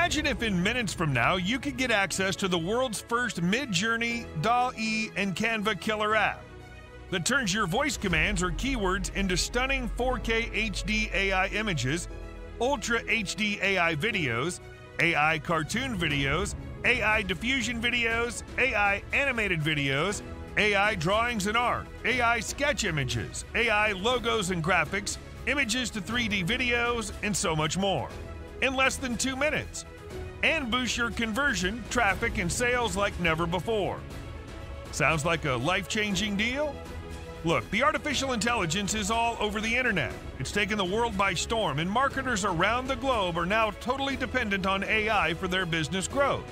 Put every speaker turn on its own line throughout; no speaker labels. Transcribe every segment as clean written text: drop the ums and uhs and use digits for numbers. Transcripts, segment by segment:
Imagine if in minutes from now you could get access to the world's first Midjourney, Dall.E, and Canva killer app that turns your voice commands or keywords into stunning 4K HD AI images, Ultra HD AI videos, AI cartoon videos, AI diffusion videos, AI animated videos, AI drawings and art, AI sketch images, AI logos and graphics, images to 3D videos, and so much more in less than 2 minutes, and boost your conversion, traffic, and sales like never before. Sounds like a life-changing deal? Look, the artificial intelligence is all over the internet. It's taken the world by storm, and marketers around the globe are now totally dependent on AI for their business growth.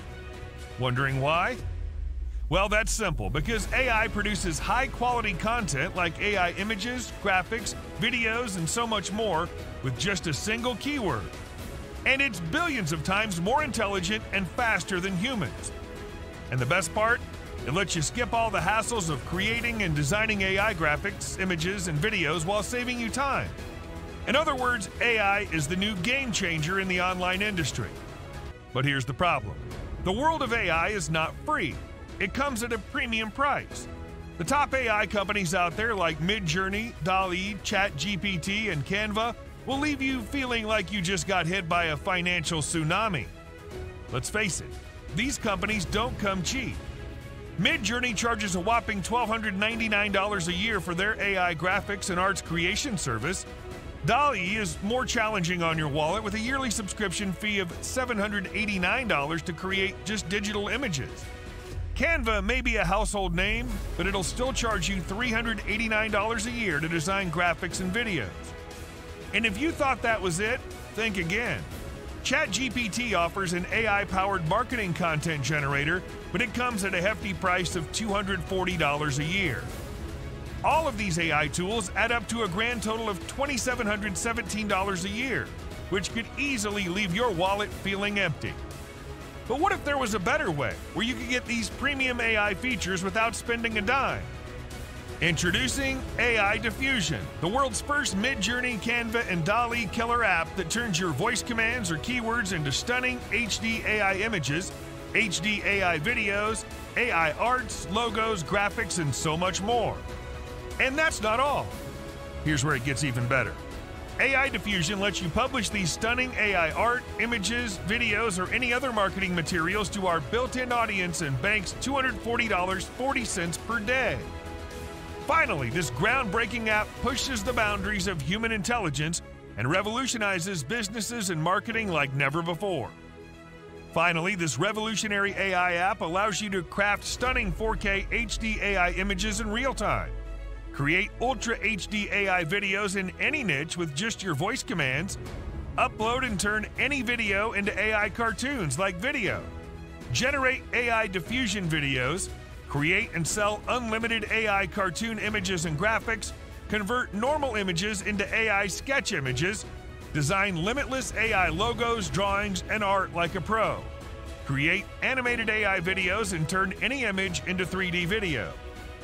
Wondering why? Well, that's simple, because AI produces high-quality content like AI images, graphics, videos, and so much more with just a single keyword. And it's billions of times more intelligent and faster than humans. And the best part? It lets you skip all the hassles of creating and designing AI graphics, images, and videos while saving you time. In other words, AI is the new game changer in the online industry. But here's the problem. The world of AI is not free. It comes at a premium price. The top AI companies out there like Midjourney, Dall.E, ChatGPT, and Canva will leave you feeling like you just got hit by a financial tsunami. Let's face it, these companies don't come cheap. Midjourney charges a whopping $1,299 a year for their AI graphics and arts creation service. Dall.E is more challenging on your wallet with a yearly subscription fee of $789 to create just digital images. Canva may be a household name, but it'll still charge you $389 a year to design graphics and videos. And if you thought that was it, think again. ChatGPT offers an AI-powered marketing content generator, but it comes at a hefty price of $240 a year. All of these AI tools add up to a grand total of $2,717 a year, which could easily leave your wallet feeling empty. But what if there was a better way, where you could get these premium AI features without spending a dime? Introducing Ai Diffusion, the world's first Midjourney, Canva, and Dall.E killer app that turns your voice commands or keywords into stunning HD AI images, HD AI videos, AI arts, logos, graphics, and so much more. And that's not all. Here's where it gets even better. Ai Diffusion lets you publish these stunning AI art, images, videos, or any other marketing materials to our built-in audience and banks $240.40 per day. Finally, this groundbreaking app pushes the boundaries of human intelligence and revolutionizes businesses and marketing like never before. Finally, this revolutionary AI app allows you to craft stunning 4K HD AI images in real time, create Ultra HD AI videos in any niche with just your voice commands, upload and turn any video into AI cartoons like video, generate AI diffusion videos, create and sell unlimited AI cartoon images and graphics, convert normal images into AI sketch images, design limitless AI logos, drawings, and art like a pro, create animated AI videos and turn any image into 3D video,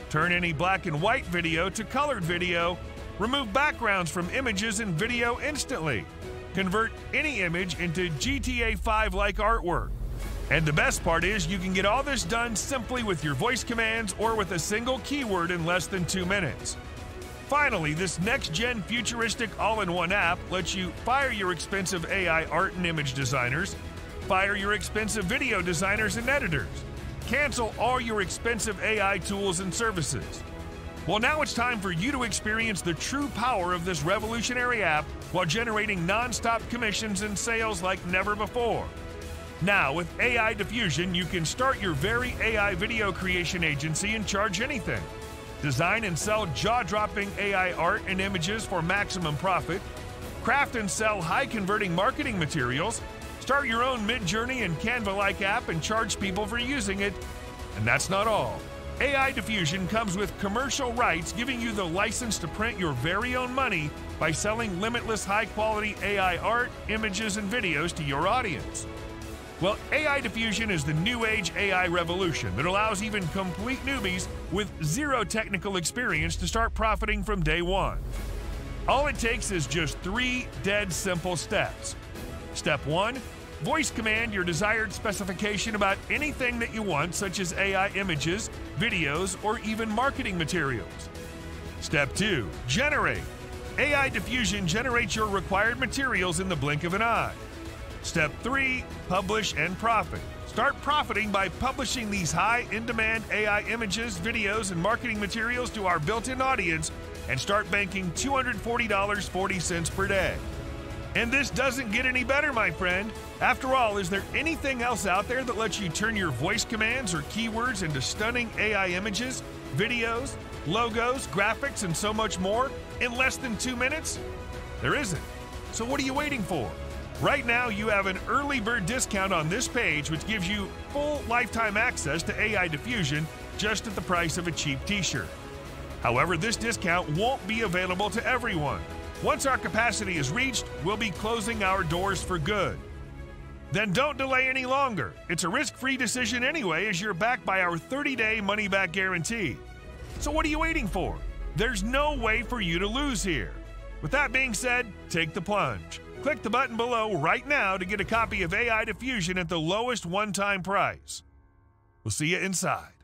turn any black and white video to colored video, remove backgrounds from images and video instantly, convert any image into GTA 5-like artwork. And the best part is you can get all this done simply with your voice commands or with a single keyword in less than 2 minutes. Finally, this next-gen futuristic all-in-one app lets you fire your expensive AI art and image designers, fire your expensive video designers and editors, cancel all your expensive AI tools and services. Well, now it's time for you to experience the true power of this revolutionary app while generating non-stop commissions and sales like never before. Now, with Ai Diffusion, you can start your very AI video creation agency and charge anything. Design and sell jaw-dropping AI art and images for maximum profit. Craft and sell high-converting marketing materials. Start your own Midjourney and Canva-like app and charge people for using it. And that's not all. Ai Diffusion comes with commercial rights, giving you the license to print your very own money by selling limitless high-quality AI art, images, and videos to your audience. Well, Ai Diffusion is the new age AI revolution that allows even complete newbies with zero technical experience to start profiting from day one. All it takes is just 3 dead simple steps. Step 1, voice command your desired specification about anything that you want, such as AI images, videos, or even marketing materials. Step 2. Generate. AI Diffusion generates your required materials in the blink of an eye. Step 3. Publish and profit. Start profiting by publishing these high in-demand AI images, videos, and marketing materials to our built-in audience and start banking $240.40 per day. And this doesn't get any better, my friend. After all, is there anything else out there that lets you turn your voice commands or keywords into stunning AI images, videos, logos, graphics, and so much more in less than 2 minutes? There isn't. So what are you waiting for? Right now, you have an early bird discount on this page, which gives you full lifetime access to AI Diffusion just at the price of a cheap t-shirt. However, this discount won't be available to everyone. Once our capacity is reached, we'll be closing our doors for good. Then don't delay any longer. It's a risk-free decision anyway, as you're backed by our 30-day money-back guarantee. So what are you waiting for? There's no way for you to lose here. With that being said, take the plunge. Click the button below right now to get a copy of AI Diffusion at the lowest one-time price. We'll see you inside.